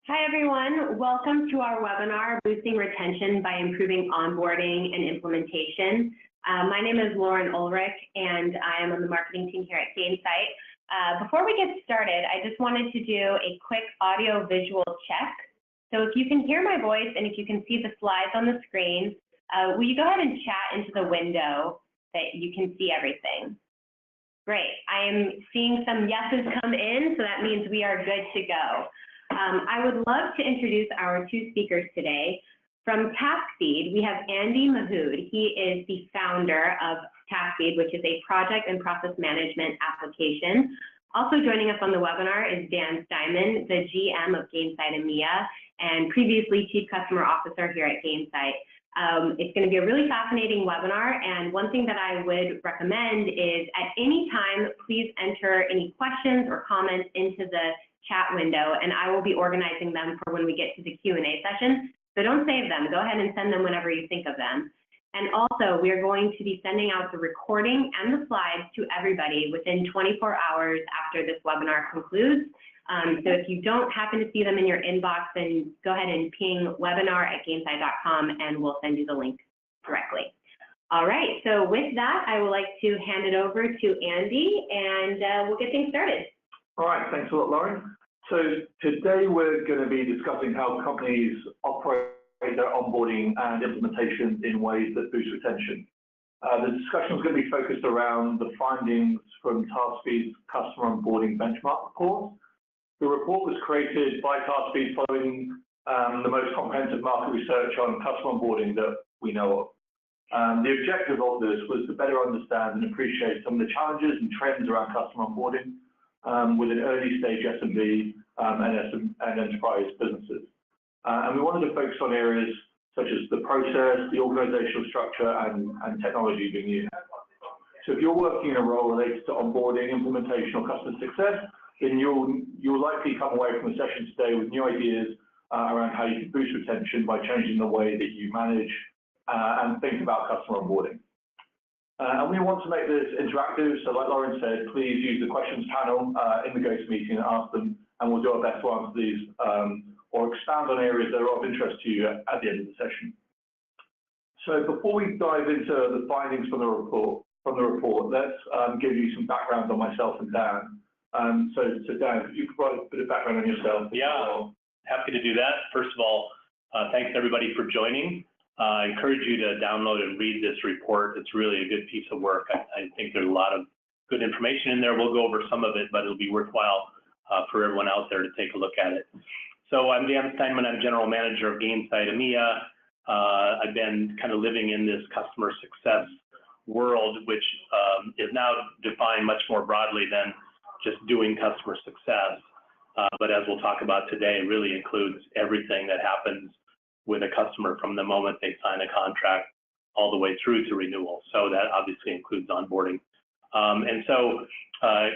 Hi, everyone. Welcome to our webinar, Boosting Retention by Improving Onboarding and Implementation. My name is Lauren Ulrich, and I am on the marketing team here at Gainsight. Before we get started, I just wanted to do a quick audio-visual check. So if you can hear my voice and if you can see the slides on the screen, will you go ahead and chat into the window that you can see everything? Great. I am seeing some yeses come in, so that means we are good to go. I would love to introduce our two speakers today. From Taskfeed, we have Andy Mahood. He is the founder of Taskfeed, which is a project and process management application. Also joining us on the webinar is Dan Steinman, the GM of Gainsight EMEA, and previously Chief Customer Officer here at Gainsight. It's going to be a really fascinating webinar, and one thing that I would recommend is at any time, please enter any questions or comments into the chat window, and I will be organizing them for when we get to the Q&A session. So don't save them. Go ahead and send them whenever you think of them. And also, we're going to be sending out the recording and the slides to everybody within 24 hours after this webinar concludes. So if you don't happen to see them in your inbox, then go ahead and ping webinar@gainsight.com and we'll send you the link directly. All right, so with that, I would like to hand it over to Andy, and we'll get things started. All right, thanks a lot, Lauren. So today we're going to be discussing how companies operate their onboarding and implementation in ways that boost retention. The discussion is going to be focused around the findings from Taskfeed's Customer Onboarding Benchmark Report. The report was created by Taskfeed following the most comprehensive market research on customer onboarding that we know of. The objective of this was to better understand and appreciate some of the challenges and trends around customer onboarding within early stage SMB and enterprise businesses. And we wanted to focus on areas such as the process, the organizational structure, and technology being used. So if you're working in a role related to onboarding, implementation, or customer success, then you'll likely come away from the session today with new ideas around how you can boost retention by changing the way that you manage and think about customer onboarding. And we want to make this interactive, so like Lauren said, please use the questions panel in the GoToMeeting and ask them, and we'll do our best to answer these or expand on areas that are of interest to you at the end of the session. So before we dive into the findings from the report, let's give you some background on myself and Dan. So Dan, could you provide a bit of background on yourself? Yeah, happy to do that. First of all, thanks everybody for joining. I encourage you to download and read this report. It's really a good piece of work. I think there's a lot of good information in there. We'll go over some of it, but it'll be worthwhile for everyone out there to take a look at it. So I'm Dan Steinman. I'm General Manager of Gainsight EMEA. I've been kind of living in this customer success world, which is now defined much more broadly than just doing customer success. But as we'll talk about today, it really includes everything that happens with a customer from the moment they sign a contract all the way through to renewal. So that obviously includes onboarding. And so,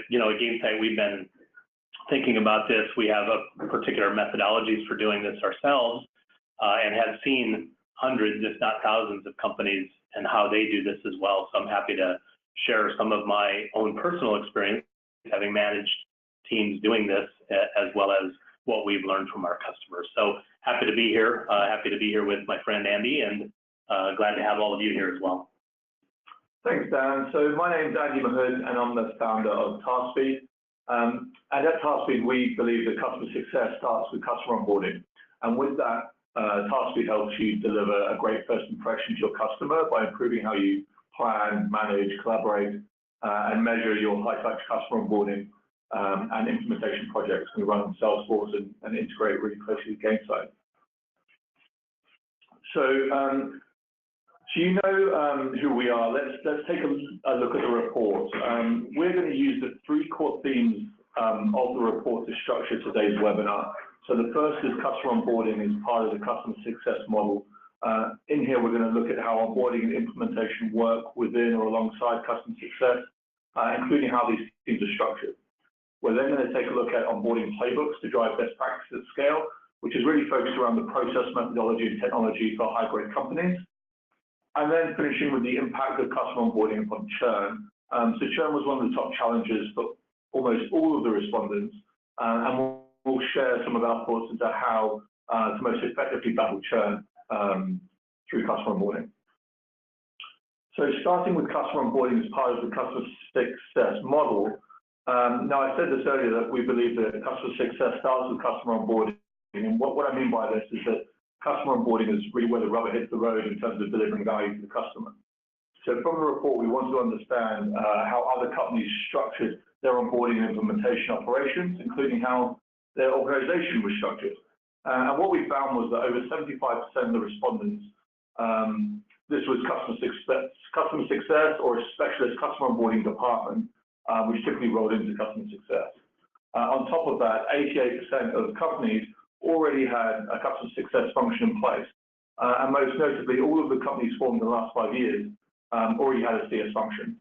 you know, at Gainsight, we've been thinking about this. We have a particular methodologies for doing this ourselves and have seen hundreds, if not thousands, of companies and how they do this as well. So I'm happy to share some of my own personal experience having managed teams doing this, as well as what we've learned from our customers. So happy to be here. Happy to be here with my friend Andy, and glad to have all of you here as well. Thanks, Dan. So my name's Andy Mahood, and I'm the founder of Taskfeed. And at Taskfeed, we believe that customer success starts with customer onboarding. And with that, Taskfeed helps you deliver a great first impression to your customer by improving how you plan, manage, collaborate, and measure your high-touch customer onboarding and implementation projects. We run on Salesforce and integrate really closely with Gainsight. So, you know who we are. Let's take a look at the report. We're going to use the three core themes of the report to structure today's webinar. So the first is customer onboarding as part of the customer success model. In here, we're going to look at how onboarding and implementation work within or alongside customer success, including how these teams are structured. We're then going to take a look at onboarding playbooks to drive best practices at scale, which is really focused around the process, methodology, and technology for high-grade companies. And then finishing with the impact of customer onboarding upon churn. So churn was one of the top challenges for almost all of the respondents, and we'll share some of our thoughts into how to most effectively battle churn through customer onboarding. So starting with customer onboarding as part of the customer success model. Now, I said this earlier that we believe that customer success starts with customer onboarding. And what I mean by this is that customer onboarding is really where the rubber hits the road in terms of delivering value to the customer. So from the report, we want to understand how other companies structured their onboarding and implementation operations, including how their organization was structured. And what we found was that over 75% of the respondents, this was customer success or a specialist customer onboarding department, which typically rolled into customer success. On top of that, 88% of companies already had a customer success function in place. And most notably, all of the companies formed in the last 5 years already had a CS function.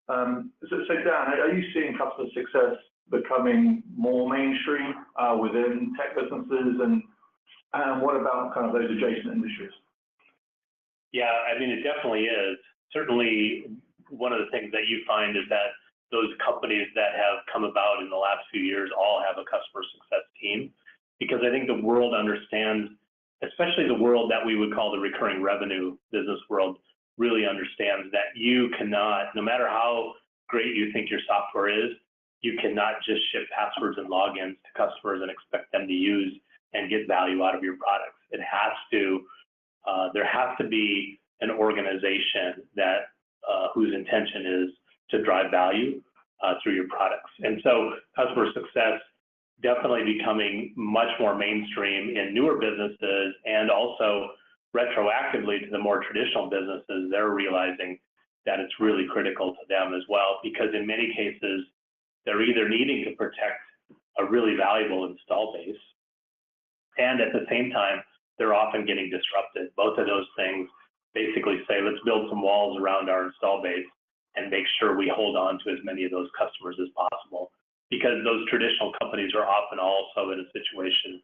So Dan, are you seeing customer success becoming more mainstream within tech businesses, and what about kind of those adjacent industries? Yeah, I mean, it definitely is. Certainly, one of the things that you find is that those companies that have come about in the last few years all have a customer success team, because I think the world understands, especially the world that we would call the recurring revenue business world, really understands that you cannot, no matter how great you think your software is, you cannot just ship passwords and logins to customers and expect them to use and get value out of your products. It has to, there has to be an organization that whose intention is to drive value through your products. And so customer success definitely becoming much more mainstream in newer businesses, and also retroactively to the more traditional businesses. They're realizing that it's really critical to them as well, because in many cases, they're either needing to protect a really valuable install base, and at the same time, they're often getting disrupted. Both of those things basically say, let's build some walls around our install base and make sure we hold on to as many of those customers as possible, because those traditional companies are often also in a situation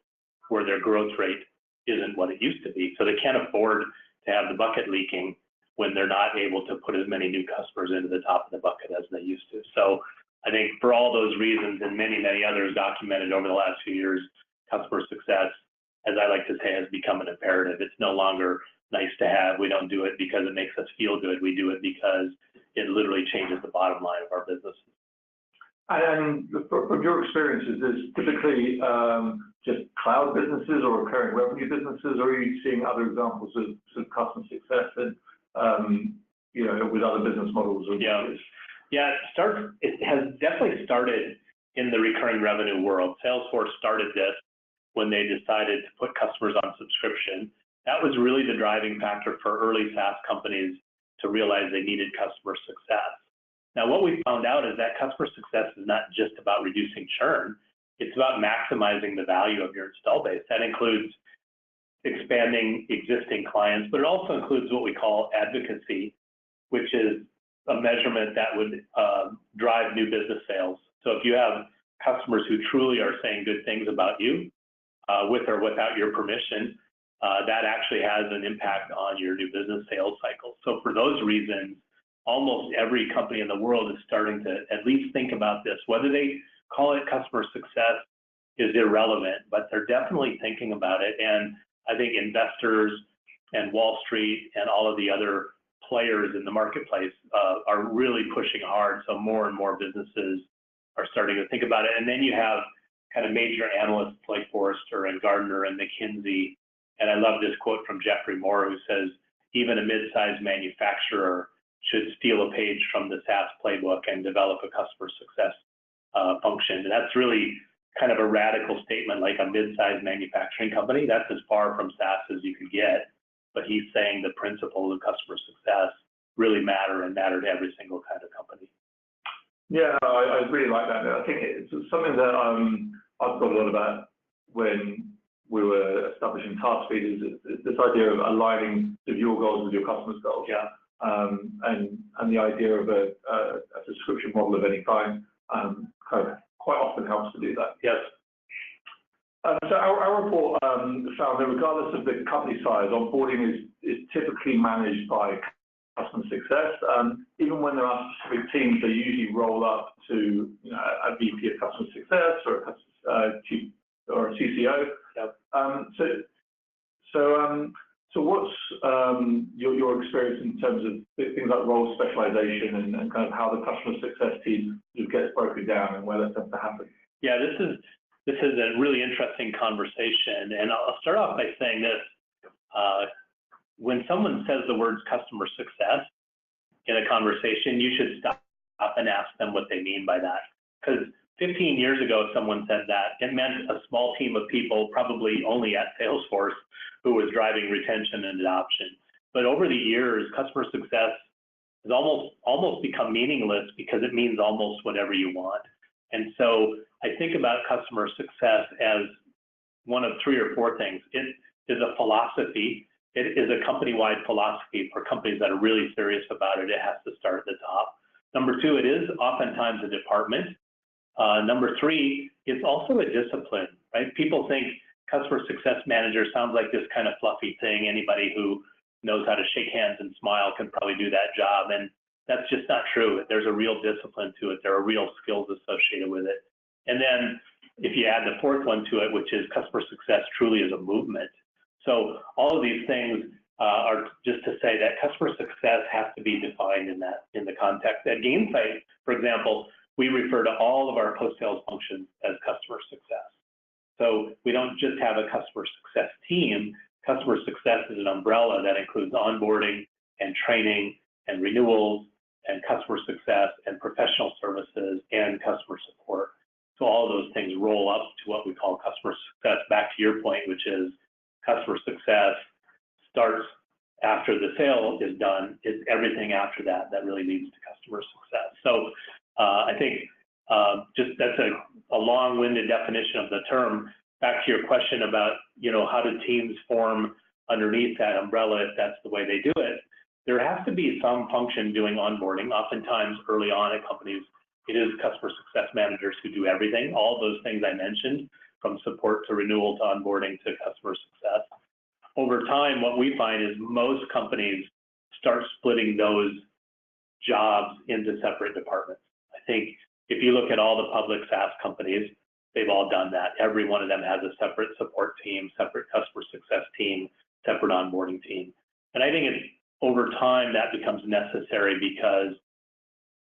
where their growth rate isn't what it used to be. So they can't afford to have the bucket leaking when they're not able to put as many new customers into the top of the bucket as they used to. So I think for all those reasons and many, many others documented over the last few years, customer success, as I like to say, has become an imperative. It's no longer nice to have. We don't do it because it makes us feel good. We do it because it literally changes the bottom line of our business. And from your experience, is this typically just cloud businesses or recurring revenue businesses, or are you seeing other examples of customer success and with other business models? Yeah, it has definitely started in the recurring revenue world. Salesforce started this when they decided to put customers on subscription. That was really the driving factor for early SaaS companies to realize they needed customer success. Now, what we found out is that customer success is not just about reducing churn. It's about maximizing the value of your install base. That includes expanding existing clients, but it also includes what we call advocacy, which is a measurement that would drive new business sales. So if you have customers who truly are saying good things about you, with or without your permission, that actually has an impact on your new business sales cycle. So for those reasons, almost every company in the world is starting to at least think about this. Whether they call it customer success is irrelevant, but they're definitely thinking about it. And I think investors and Wall Street and all of the other players in the marketplace are really pushing hard. So more and more businesses are starting to think about it. And then you have kind of major analysts like Forrester and Gartner and McKinsey. And I love this quote from Jeffrey Moore, who says, even a mid-sized manufacturer should steal a page from the SaaS playbook and develop a customer success function. And that's really kind of a radical statement, like a mid-sized manufacturing company. That's as far from SaaS as you could get. But he's saying the principles of customer success really matter and matter to every single kind of company. Yeah, I really like that. I think it's something that I've thought a lot about when we were establishing Taskfeed, is this idea of aligning your goals with your customers' goals. Yeah. And the idea of a subscription model of any kind kind of quite often helps to do that. Yes. So our report found that regardless of the company size, onboarding is typically managed by customer success. Even when there are specific teams, they usually roll up to a VP of customer success or a chief or a CCO. Yep. So what's your experience in terms of things like role specialization and kind of how the customer success team gets broken down and where that tends to happen? Yeah, this is a really interesting conversation, and I'll start off by saying this. When someone says the words customer success in a conversation, you should stop and ask them what they mean by that. Because 15 years ago, if someone said that, it meant a small team of people, probably only at Salesforce, who was driving retention and adoption. But over the years, customer success has almost become meaningless because it means almost whatever you want. And so I think about customer success as one of 3 or 4 things. It is a philosophy. It is a company-wide philosophy for companies that are really serious about it. It has to start at the top. Number 2, it is oftentimes a department. Number 3, it's also a discipline, right? People think customer success manager sounds like this kind of fluffy thing. Anybody who knows how to shake hands and smile can probably do that job. And that's just not true. There's a real discipline to it. There are real skills associated with it. And then if you add the 4th one to it, which is customer success truly is a movement. So all of these things are just to say that customer success has to be defined in the context. At Gainsight, for example, we refer to all of our post-sales functions as customer success. So we don't just have a customer success team. Customer success is an umbrella that includes onboarding and training and renewals and customer success and professional services and customer support. So all of those things roll up to what we call customer success. Back to your point, which is customer success starts after the sale is done. It's everything after that that really leads to customer success. So I think just that's a long-winded definition of the term. Back to your question about, how do teams form underneath that umbrella if that's the way they do it? There has to be some function doing onboarding. Oftentimes early on at companies, it is customer success managers who do everything, all those things I mentioned, from support to renewal to onboarding to customer success. Over time, what we find is most companies start splitting those jobs into separate departments. I think if you look at all the public SaaS companies, they've all done that. Every one of them has a separate support team, separate customer success team, separate onboarding team. And I think over time that becomes necessary because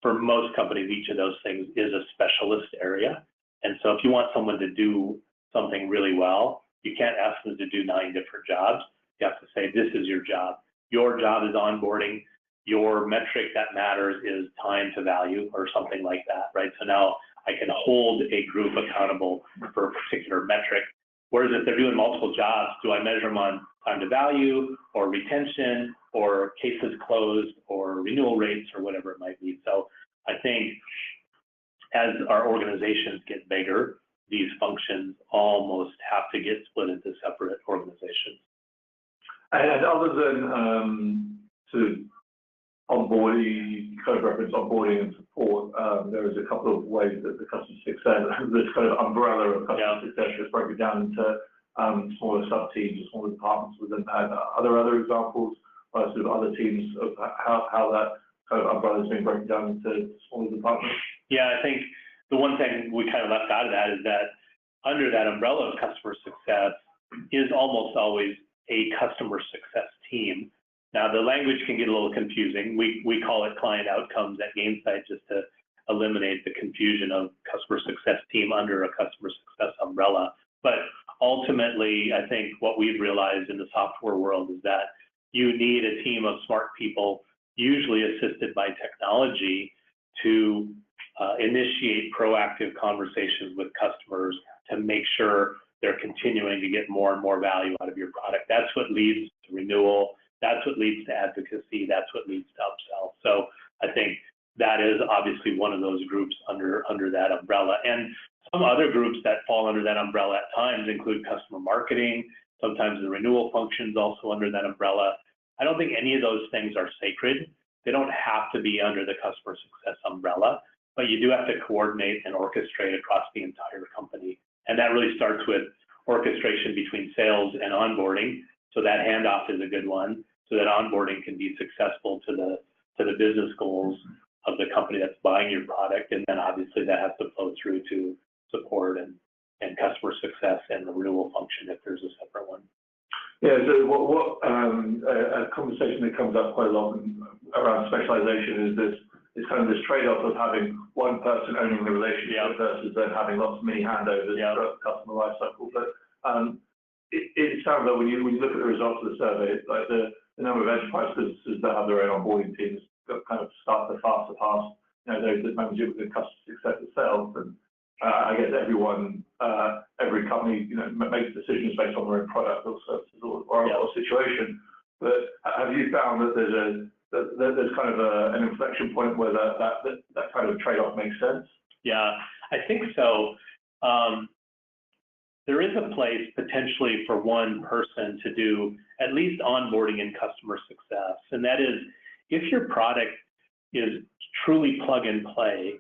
for most companies, each of those things is a specialist area. And so if you want someone to do something really well, you can't ask them to do 9 different jobs. You have to say, this is your job. Your job is onboarding. Your metric that matters is time to value or something like that, right? So now I can hold a group accountable for a particular metric. Whereas if they're doing multiple jobs, do I measure them on time to value or retention or cases closed or renewal rates or whatever it might be? So I think as our organizations get bigger, these functions almost have to get split into separate organizations. And other than sort of onboarding, kind of reference onboarding and support, there is a couple of ways that the customer success, this kind of umbrella of customer success is broken down into smaller sub-teams or smaller departments within that. Are there other examples or sort of other teams of how that kind of umbrella has been broken down into smaller departments? Yeah, I think the one thing we kind of left out of that is that under that umbrella of customer success is almost always a customer success team. Now, the language can get a little confusing. We call it client outcomes at Gainsight just to eliminate the confusion of customer success team under a customer success umbrella. But ultimately, I think what we've realized in the software world is that you need a team of smart people, usually assisted by technology, to initiate proactive conversations with customers to make sure they're continuing to get more and more value out of your product. That's what leads to renewal. That's what leads to advocacy. That's what leads to upsell. So I think that is obviously one of those groups under that umbrella. And some other groups that fall under that umbrella at times include customer marketing. Sometimes the renewal functions also under that umbrella. I don't think any of those things are sacred. They don't have to be under the customer success umbrella, but you do have to coordinate and orchestrate across the entire company. And that really starts with orchestration between sales and onboarding. So that handoff is a good one, so that onboarding can be successful to the business goals of the company that's buying your product. And then obviously that has to flow through to support and and customer success and the renewal function if there's a separate one. Yeah, so a conversation that comes up quite a lot around specialization is this kind of this trade-off of having one person owning the relationship versus then having lots of mini handovers throughout the customer lifecycle. But it sounds like when you look at the results of the survey, like the number of enterprise businesses that have their own onboarding teams kind of start to far surpass, those that manage it within customer success itself. And I guess every company, makes decisions based on their own product or services or situation. But have you found that there's kind of an inflection point where that kind of trade-off makes sense? Yeah, I think so. There is a place potentially for one person to do at least onboarding and customer success, and that is if your product is truly plug and play,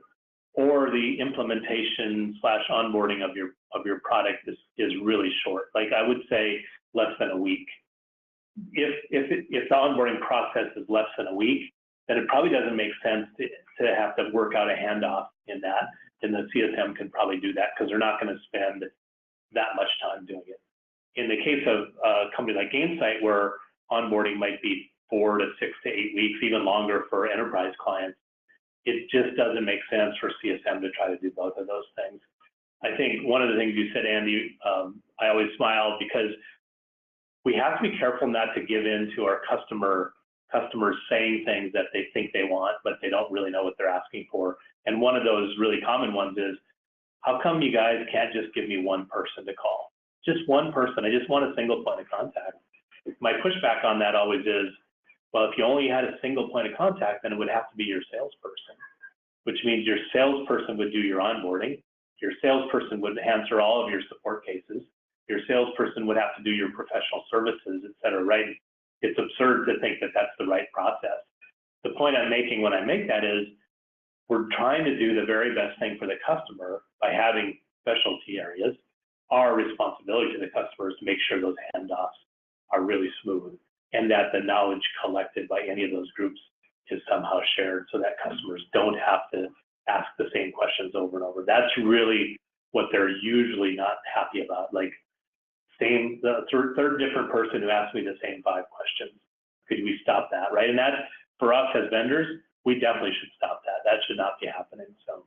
or the implementation / onboarding of your product is really short. Like I would say less than a week. If the onboarding process is less than a week, then it probably doesn't make sense to have to work out a handoff in that. And the CSM can probably do that because they're not going to spend that much time doing it. In the case of a company like Gainsight, where onboarding might be 4 to 6 to 8 weeks, even longer for enterprise clients, it just doesn't make sense for CSM to try to do both of those things. I think one of the things you said, Andy, I always smile because we have to be careful not to give in to our customers saying things that they think they want, but they don't really know what they're asking for. And one of those really common ones is, how come you guys can't just give me one person to call? Just one person. I just want a single point of contact. My pushback on that always is, well, if you only had a single point of contact, then it would have to be your salesperson, which means your salesperson would do your onboarding. Your salesperson would answer all of your support cases. Your salesperson would have to do your professional services, et cetera, right? It's absurd to think that that's the right process. The point I'm making when I make that is we're trying to do the very best thing for the customer by having specialty areas. Our responsibility to the customer is to make sure those handoffs are really smooth and that the knowledge collected by any of those groups is somehow shared so that customers don't have to ask the same questions over and over. That's really what they're usually not happy about. Like the third different person who asked me the same 5 questions. Could we stop that, right? And that, for us as vendors, we definitely should stop that. That should not be happening. So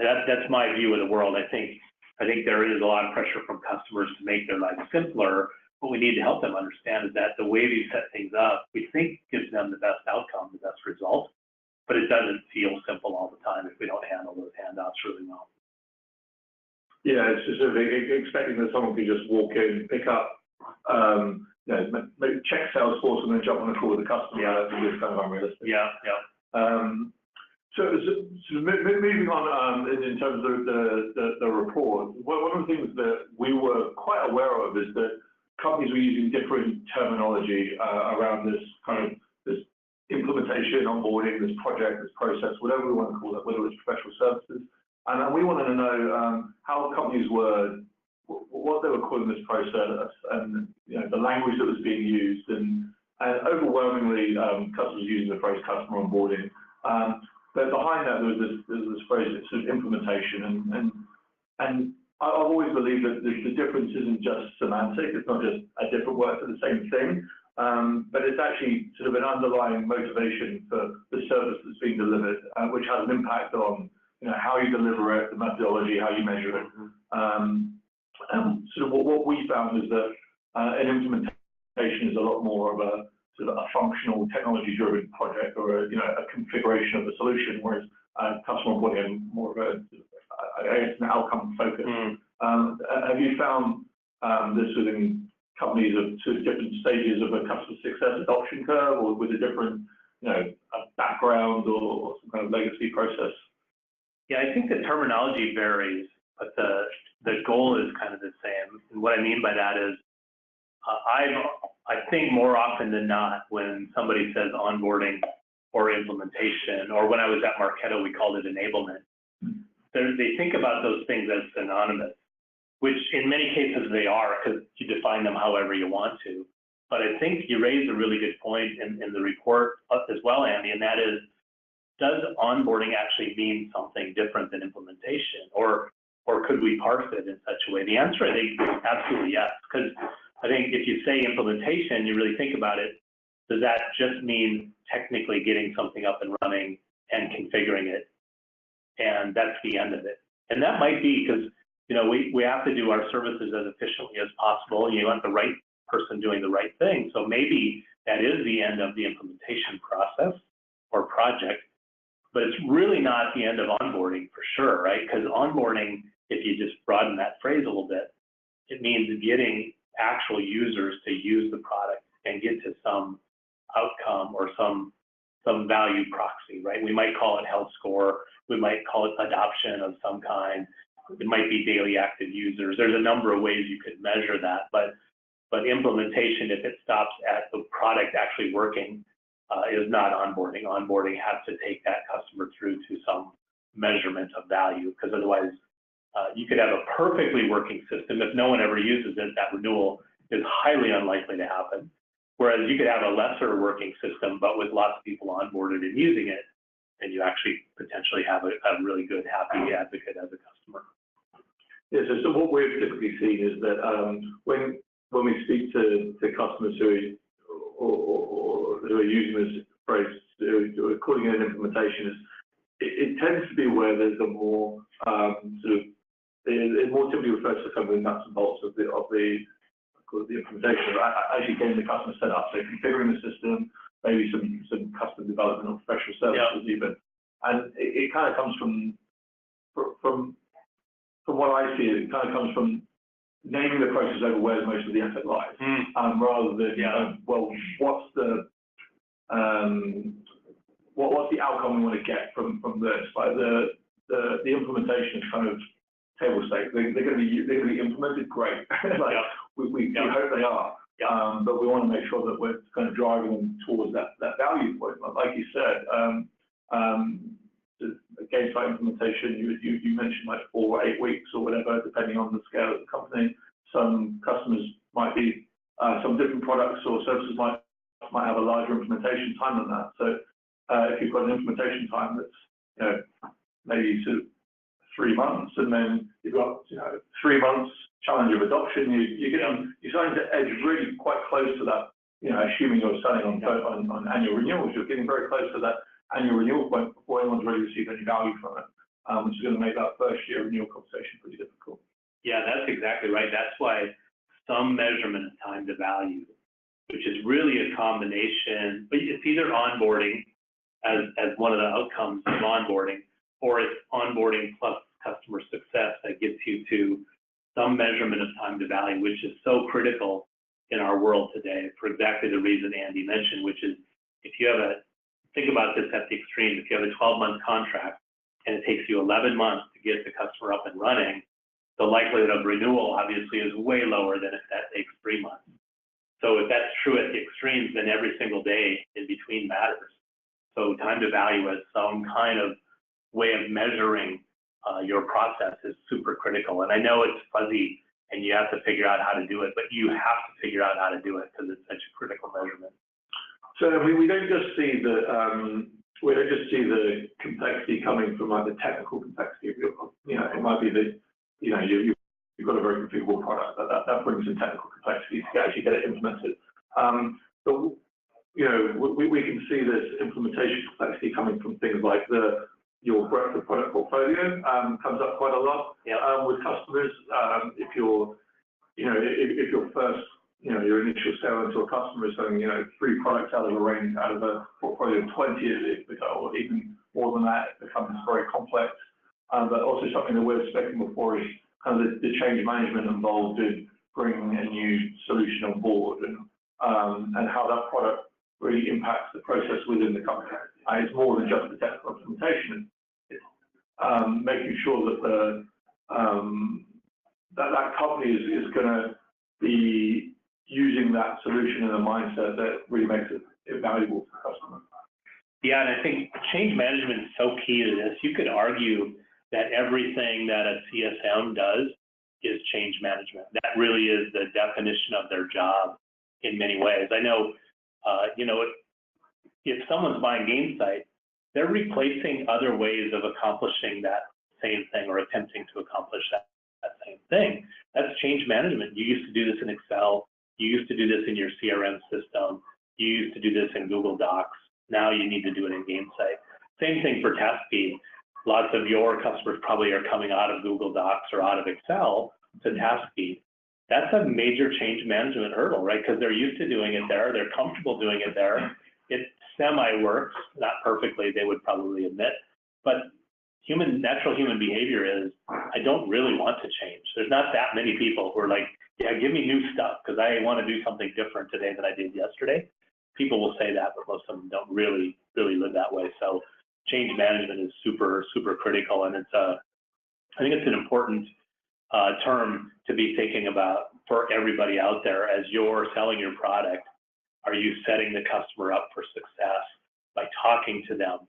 that's my view of the world. I think there is a lot of pressure from customers to make their life simpler. What we need to help them understand is that the way we set things up, we think gives them the best outcome, the best result, but it doesn't feel simple all the time if we don't handle those handoffs really well. Yeah, it's just sort of expecting that someone could just walk in, pick up, maybe check Salesforce and then jump on a call with the customer. Yeah, that's just kind of unrealistic. Yeah. So moving on in terms of the report, one of the things that we were quite aware of is that companies were using different terminology around this kind of this implementation, onboarding, this project, this process, whatever we want to call it, whether it's professional services. And we wanted to know how companies what they were calling this process, and the language that was being used, and overwhelmingly customers using the phrase customer onboarding. But behind that, there was this phrase, sort of implementation, and I've always believed that the difference isn't just semantic. It's not just a different word for the same thing, but it's actually sort of an underlying motivation for the service that's being delivered, which has an impact on how you deliver it, the methodology, how you measure it. Sort of what we found is that an implementation is a lot more of a sort of a functional, technology-driven project, or a configuration of the solution, whereas customer onboarding more of an outcome focus. Have you found this within companies of sort of different stages of a customer success adoption curve, or with a different background or some kind of legacy process? Yeah, I think the terminology varies, but the goal is kind of the same. And what I mean by that is, I think more often than not, when somebody says onboarding or implementation, or when I was at Marketo, we called it enablement, they think about those things as synonymous, which in many cases they are, because you define them however you want to. But I think you raised a really good point in the report as well, Andy, and that is, does onboarding actually mean something different than implementation? Or or could we parse it in such a way? The answer, I think, is absolutely yes, because I think if you say implementation, you really think about it, does that just mean technically getting something up and running and configuring it, and that's the end of it? And that might be because, you know, we have to do our services as efficiently as possible. You want the right person doing the right thing. So maybe that is the end of the implementation process or project, but it's really not the end of onboarding for sure, right? Because onboarding, if you just broaden that phrase a little bit, it means getting actual users to use the product and get to some outcome or some value proxy, right? We might call it health score. We might call it adoption of some kind. It might be daily active users. There's a number of ways you could measure that, but implementation, if it stops at the product actually working, is not onboarding. Onboarding has to take that customer through to some measurement of value, because otherwise you could have a perfectly working system. If no one ever uses it, that renewal is highly unlikely to happen. Whereas you could have a lesser working system, but with lots of people onboarded and using it, and you actually potentially have a really good, happy advocate as a customer. Yeah, so what we've typically seen is that when we speak to customers who are using this phrase, who are calling it an implementation, it tends to be where there's a more it more typically refers to some of the nuts and bolts of the implementation, actually getting the customer set up, so configuring the system, maybe some custom development or professional services even, and it kind of comes from what I see, it kind of comes from naming the process over where most of the effort lies, rather than well, what's the outcome we want to get from this? Like the implementation is kind of table stakes. They're going to be implemented, great. We hope they are, but we want to make sure that we're kind of driving them towards that value point. Like you said, the Gainsight implementation, you mentioned like 4 or 8 weeks or whatever, depending on the scale of the company. Some customers might be, some different products or services might have a larger implementation time than that. So if you've got an implementation time that's maybe 3 months, and then you've got 3 months challenge of adoption, you're starting to edge really quite close to that. Assuming you're selling on annual renewals, you're getting very close to that annual renewal point before anyone's really received any value from it, which is going to make that first year renewal conversation pretty difficult. Yeah, that's exactly right. That's why some measurement of time to value, which is really a combination, but it's either onboarding as one of the outcomes of onboarding, or it's onboarding plus customer success that gets you to some measurement of time to value, which is so critical in our world today for exactly the reason Andy mentioned, which is if you have think about this at the extreme, if you have a 12-month contract and it takes you 11 months to get the customer up and running, the likelihood of renewal obviously is way lower than if that takes 3 months. So if that's true at the extremes, then every single day in between matters. So time to value as some kind of way of measuring your process is super critical. And I know it's fuzzy and you have to figure out how to do it, but you have to figure out how to do it because it's such a critical measurement. So we don't just see the complexity coming from like the technical complexity of your, it might be that you've got a very configurable product that brings in technical complexity to actually get it implemented. But we can see this implementation complexity coming from things like your breadth of product portfolio comes up quite a lot with customers. If you're first, your initial sale into a customer is selling, 3 products out of a range, out of a portfolio of 20, or even more than that, it becomes very complex. But also something that we're expecting before is kind of the change management involved in bringing a new solution on board, and how that product really impacts the process within the company. It's more than just the technical implementation. It's making sure that that company is going to be using that solution in a mindset that really makes it valuable to the customer. Yeah, and I think change management is so key to this. You could argue that everything that a CSM does is change management. That really is the definition of their job in many ways. I know, if someone's buying Gainsight, they're replacing other ways of accomplishing that same thing or attempting to accomplish that same thing. That's change management. You used to do this in Excel. You used to do this in your CRM system. You used to do this in Google Docs. Now you need to do it in Gainsight. Same thing for Taskfeed. Lots of your customers probably are coming out of Google Docs or out of Excel to Taskfeed. That's a major change management hurdle, right? Because they're used to doing it there. They're comfortable doing it there. It semi-works, not perfectly, they would probably admit. But natural human behavior is, I don't really want to change. There's not that many people who are like, yeah, give me new stuff because I want to do something different today than I did yesterday. People will say that, but most of them don't really live that way. So change management is super, super critical. And I think it's an important term to be thinking about for everybody out there as you're selling your product. Are you setting the customer up for success by talking to them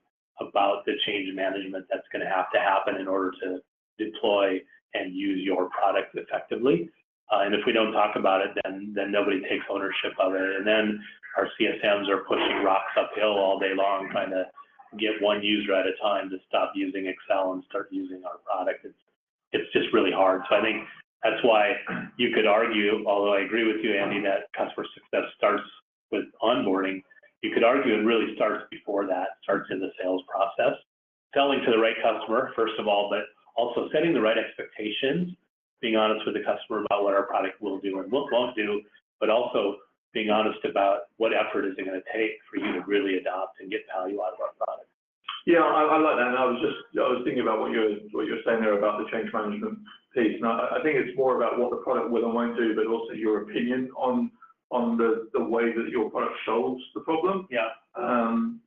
about the change management that's going to happen in order to deploy and use your product effectively? And if we don't talk about it, then nobody takes ownership of it. And then our CSMs are pushing rocks uphill all day long, trying to get one user at a time to stop using Excel and start using our product. It's just really hard. So I think that's why you could argue, although I agree with you, Andy, that customer success starts with onboarding. You could argue it really starts before that, starts in the sales process. Selling to the right customer, first of all, but also setting the right expectations, being honest with the customer about what our product will do and won't do, but also being honest about what effort is it going to take for you to really adopt and get value out of our product. Yeah, I like that. And I was thinking about what you're saying there about the change management piece. And I think it's more about what the product will and won't do, but also your opinion on the way that your product solves the problem. Yeah. And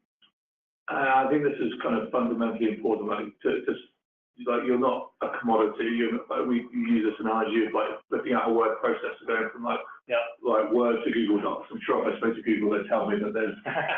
I think this is kind of fundamentally important. Like you're not a commodity. We use this analogy of like looking at a word processor going from like Word to Google Docs. I'm sure if I spoke to Google, they'd tell me that there's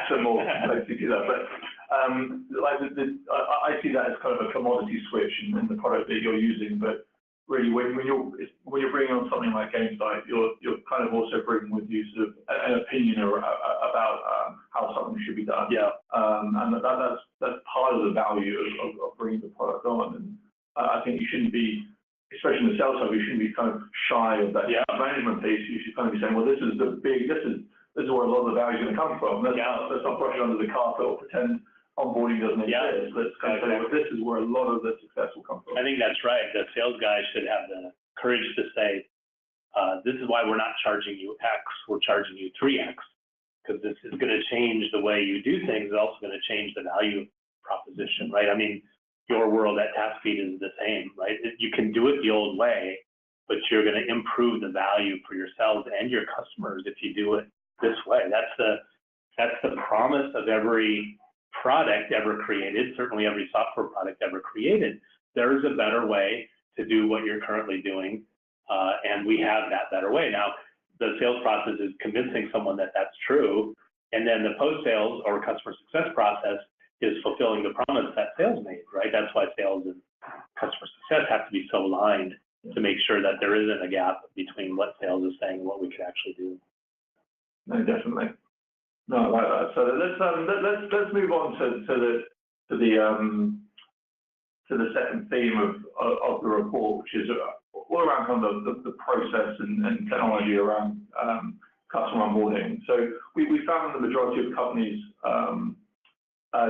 some more ways to do that. But I see that as kind of a commodity switch in the product that you're using. But really, when you're bringing on something like Gainsight, you're kind of also bringing with you sort of an opinion about how something should be done. Yeah. And that's part of the value of bringing the product on. And I think you shouldn't be, especially in the sales side, you shouldn't be kind of shy of that management piece. You should kind of be saying, well, this is where a lot of the value is going to come from. Let's not brush it under the carpet or pretend onboarding doesn't exist. Let's kind of say, well, this is where a lot of the success will come from. I think that's right. The sales guy should have the courage to say, this is why we're not charging you X, we're charging you 3X, because this is going to change the way you do things. It's also going to change the value proposition, right? I mean, your world at Taskfeed is the same, right? You can do it the old way, but you're going to improve the value for yourselves and your customers if you do it this way. That's the promise of every product ever created, certainly every software product ever created. There is a better way to do what you're currently doing, and we have that better way. Now, the sales process is convincing someone that that's true, and then the post-sales or customer success process is fulfilling the promise that sales made, right? That's why sales and customer success have to be so aligned to make sure that there isn't a gap between what sales is saying and what we could actually do. No, definitely. No, I like that. So let's move on to the second theme of the report, which is all around kind of the process and technology around customer onboarding. So we found that the majority of companies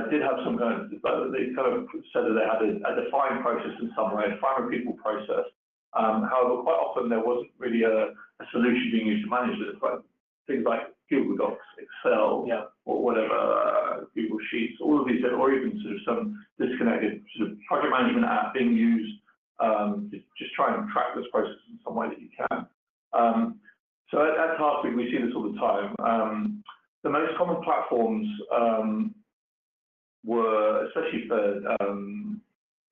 did have some kind of, they kind of said that they had a defined process in some way, a defined repeatable process. However, quite often there wasn't really a solution being used to manage this, like things like Google Docs, Excel, or whatever, Google Sheets, all of these, or even sort of some disconnected sort of project management app being used to just try and track this process in some way that you can. So at Taskfeed, we see this all the time. The most common platforms were, especially for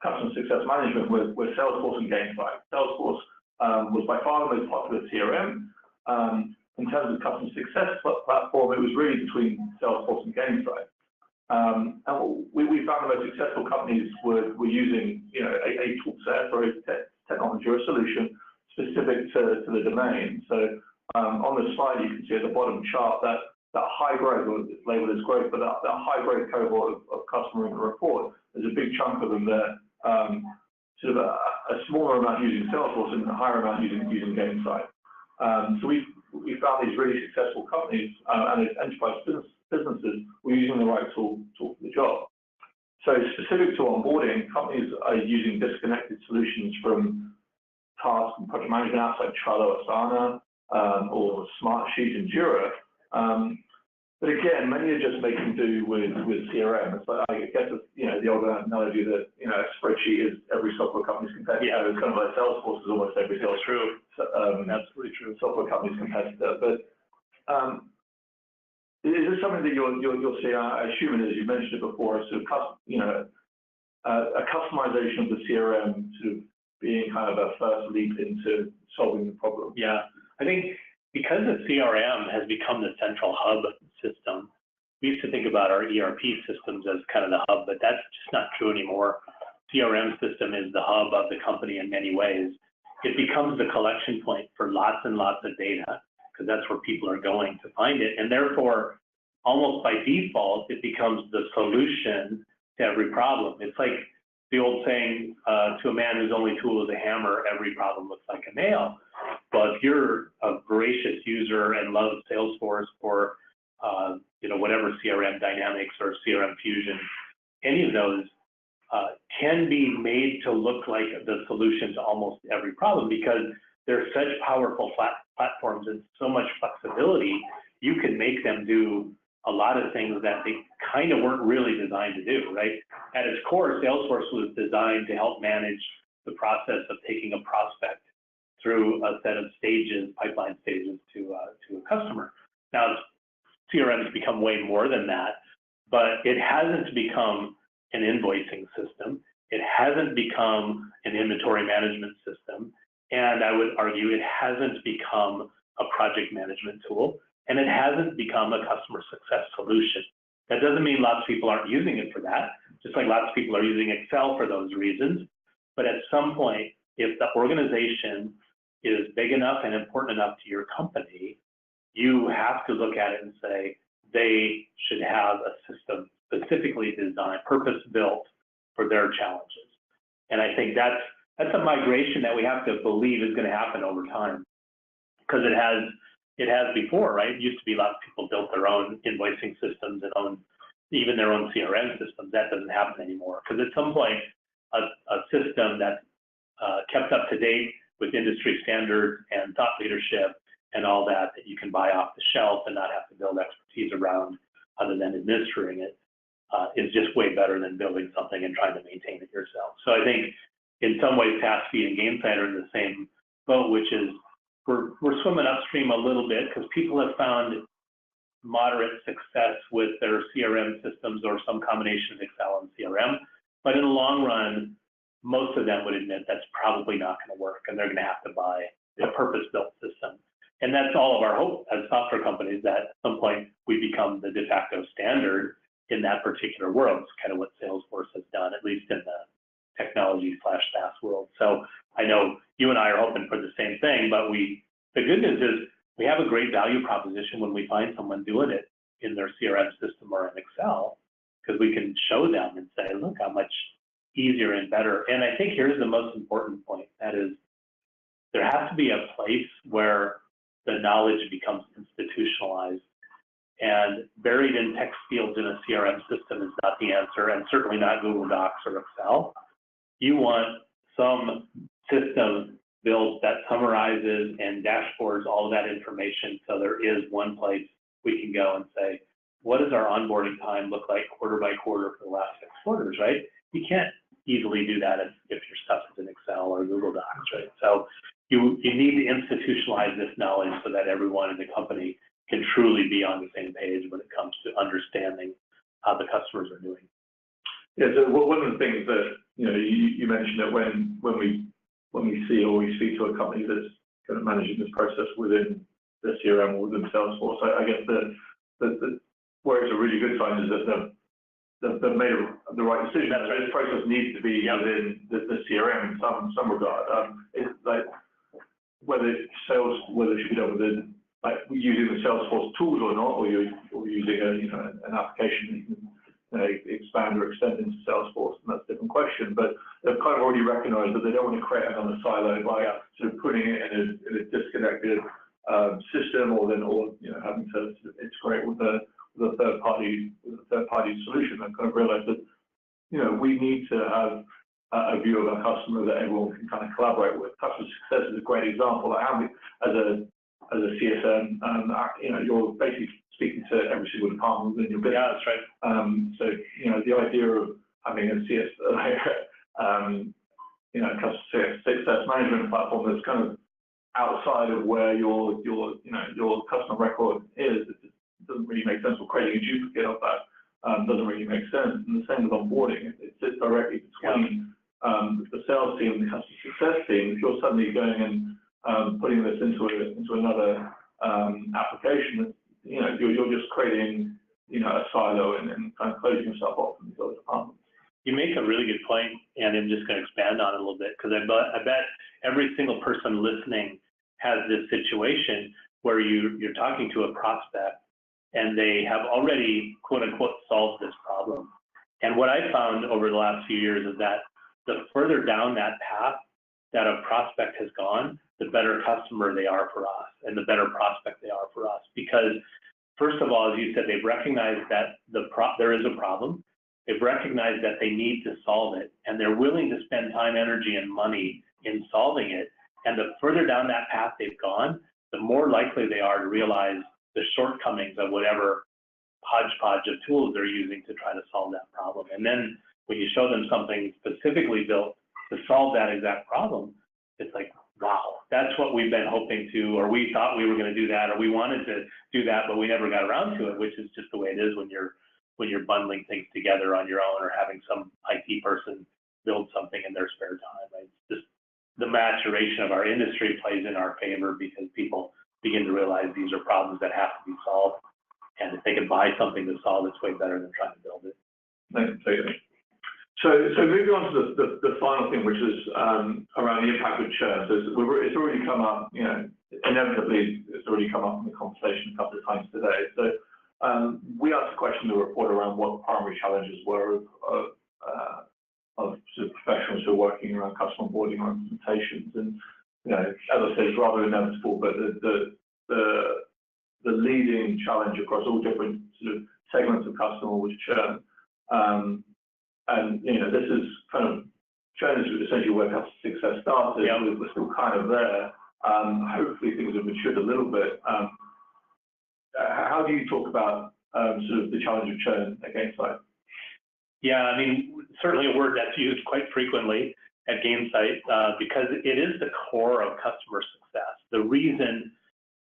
customer success management, were Salesforce and Gainsight. Salesforce was by far the most popular CRM. In terms of customer success platform, it was really between Salesforce and Gainsight. And we found the most successful companies were using a tool set or a technology or a solution specific to the domain. So on the slide, you can see at the bottom chart that high growth, or it's labeled as growth, but that high growth cohort of customer in the report, there's a big chunk of them there sort of a smaller amount using Salesforce and a higher amount using Gainsight. So we found these really successful companies and enterprise businesses were using the right tool for the job. So specific to onboarding, companies are using disconnected solutions from task and project management apps like Trello, Asana, or Smartsheet and Jira. But again, many are just making do with CRM. It's like, I guess it's, the old analogy that, a spreadsheet is every software company's competitor. Yeah. It's kind of like Salesforce is almost every That's true. Absolutely true. Software company's competitor. But is this something that you'll see? I assume it is. You mentioned it before. So, a customization of the CRM sort of being kind of a first leap into solving the problem. Yeah, I think because the CRM has become the central hub system, we used to think about our ERP systems as kind of the hub, but that's just not true anymore. CRM system is the hub of the company in many ways. It becomes the collection point for lots and lots of data, because that's where people are going to find it. And therefore, almost by default, it becomes the solution to every problem. It's like the old saying, to a man whose only tool is a hammer, every problem looks like a nail. Well, if you're a voracious user and love Salesforce or whatever CRM Dynamics or CRM Fusion, any of those can be made to look like the solution to almost every problem, because they're such powerful platforms and so much flexibility. You can make them do a lot of things that they kind of weren't really designed to do, right? At its core, Salesforce was designed to help manage the process of taking a prospect through a set of stages, pipeline stages to a customer. Now, CRM has become way more than that, but it hasn't become an invoicing system. It hasn't become an inventory management system. And I would argue it hasn't become a project management tool, and it hasn't become a customer success solution. That doesn't mean lots of people aren't using it for that, just like lots of people are using Excel for those reasons. But at some point, if the organization is big enough and important enough to your company, you have to look at it and say, they should have a system specifically designed, purpose-built for their challenges. And I think that's a migration that we have to believe is going to happen over time, because it has before, right? It used to be lots of people built their own invoicing systems and even their own CRM systems. That doesn't happen anymore, because at some point, a system that's kept up to date with industry standards and thought leadership and all that you can buy off the shelf and not have to build expertise around other than administering it, is just way better than building something and trying to maintain it yourself. So I think in some ways, Taskfeed and Gainsight are in the same boat, which is we're swimming upstream a little bit, because people have found moderate success with their CRM systems or some combination of Excel and CRM. But in the long run, most of them would admit that's probably not going to work, and they're going to have to buy a purpose-built system. And that's all of our hope as software companies, that at some point we become the de facto standard in that particular world. It's kind of what Salesforce has done, at least in the technology/SaaS world. So I know you and I are hoping for the same thing, but the good news is we have a great value proposition when we find someone doing it in their CRM system or in Excel, because we can show them and say, look how much easier and better. And I think here's the most important point. That is, there has to be a place where the knowledge becomes institutionalized, and buried in text fields in a CRM system is not the answer, and certainly not Google Docs or Excel. You want some system built that summarizes and dashboards all of that information, so there is one place we can go and say, what does our onboarding time look like quarter by quarter for the last 6 quarters, right? You can't easily do that if your stuff is in Excel or Google Docs, right? So you need to institutionalize this knowledge so that everyone in the company can truly be on the same page when it comes to understanding how the customers are doing. Yeah, so one of the things that, you mentioned that when we see or we speak to a company that's kind of managing this process within the CRM or within Salesforce, I guess where it's a really good sign is that they've made the right decision. Right. This process needs to be within the CRM in some regard. It's like whether it should be done within, like, using the Salesforce tools or not, or you're using an application that you can expand or extend into Salesforce, and that's a different question. But they've kind of already recognized that they don't want to create another silo by sort of putting it in a disconnected system, or having to sort of integrate with a third party solution, and kind of realize that we need to have a view of our customer that everyone can kind of collaborate with. Customer success is a great example. Like how we, as a CSM, you're basically speaking to every single department within your business. Yeah, that's right. So the idea of having a customer success management platform that's kind of outside of where your customer record is, it doesn't really make sense. Or creating a duplicate of that doesn't really make sense. And the same with onboarding. It sits directly between the sales team and the customer success team. If you're suddenly going and putting this into another application, you're just creating a silo and kind of closing yourself off from these other departments. You make a really good point, and I'm just going to expand on it a little bit, because I bet every single person listening has this situation where you're talking to a prospect and they have already, quote unquote, solved this problem. And what I found over the last few years is that the further down that path that a prospect has gone, the better customer they are for us and the better prospect they are for us. Because first of all, as you said, they've recognized that there is a problem. They've recognized that they need to solve it, and they're willing to spend time, energy, and money in solving it. And the further down that path they've gone, the more likely they are to realize the shortcomings of whatever hodgepodge of tools they're using to try to solve that problem. And then when you show them something specifically built to solve that exact problem, it's like, wow, that's what we've been hoping to, or we thought we were going to do that, or we wanted to do that, but we never got around to it, which is just the way it is when you're bundling things together on your own, or having some IT person build something in their spare time. Right? It's just the maturation of our industry plays in our favor, because people begin to realize these are problems that have to be solved. And if they can buy something to solve, it's way better than trying to build it. So moving on to the final thing, which is around the impact of churn. So it's already come up, inevitably it's already come up in the conversation a couple of times today. So we asked a question in the report around what the primary challenges were of sort of professionals who are working around customer onboarding or implementations. And as I said, it's rather inevitable, but the leading challenge across all different sort of segments of customer was churn. And this is kind of, churn is essentially where customer success started. Yeah. We're still kind of there. Hopefully things have matured a little bit. How do you talk about sort of the challenge of churn at Gainsight? Yeah, I mean, certainly a word that's used quite frequently at Gainsight, because it is the core of customer success. The reason,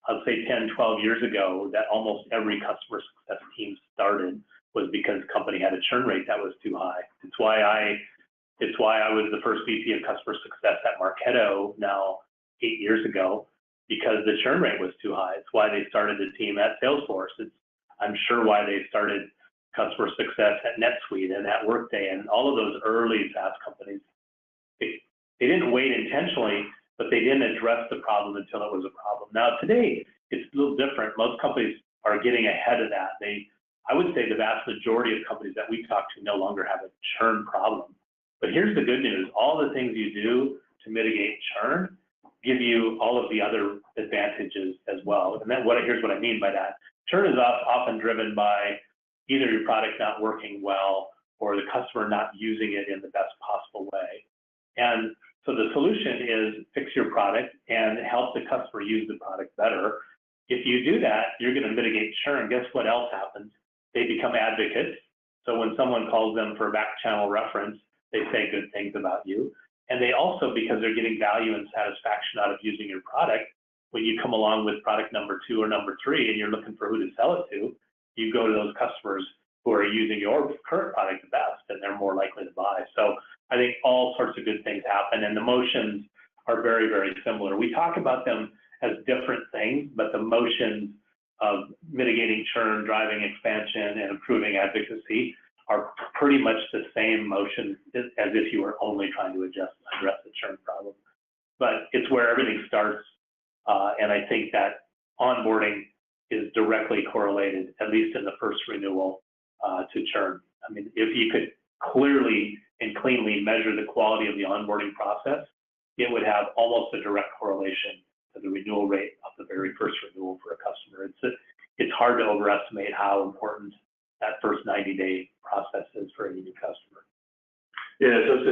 I'll say 10, 12 years ago, that almost every customer success team started was because the company had a churn rate that was too high. It's why I was the first VP of customer success at Marketo now 8 years ago, because the churn rate was too high. It's why they started the team at Salesforce. I'm sure why they started customer success at NetSuite and at Workday and all of those early SaaS companies. They didn't wait intentionally, but they didn't address the problem until it was a problem. Now today, it's a little different. Most companies are getting ahead of that. I would say the vast majority of companies that we talk to no longer have a churn problem. But here's the good news. All the things you do to mitigate churn give you all of the other advantages as well. And then here's what I mean by that. Churn is often driven by either your product not working well or the customer not using it in the best possible way. And so the solution is fix your product and help the customer use the product better. If you do that, you're going to mitigate churn. Guess what else happens? They become advocates. So when someone calls them for a back channel reference, they say good things about you. And they also, because they're getting value and satisfaction out of using your product, when you come along with product number 2 or number 3 and you're looking for who to sell it to, you go to those customers who are using your current product the best, and they're more likely to buy. So I think all sorts of good things happen, and the motions are very, very similar. We talk about them as different things, but the motions of mitigating churn, driving expansion, and improving advocacy are pretty much the same motion as if you were only trying to address the churn problem. But it's where everything starts, and I think that onboarding is directly correlated, at least in the first renewal, to churn. I mean, if you could clearly and cleanly measure the quality of the onboarding process, it would have almost a direct correlation to the renewal rate of the very first renewal for a customer. It's hard to overestimate how important that first 90-day process is for any new customer. Yeah, so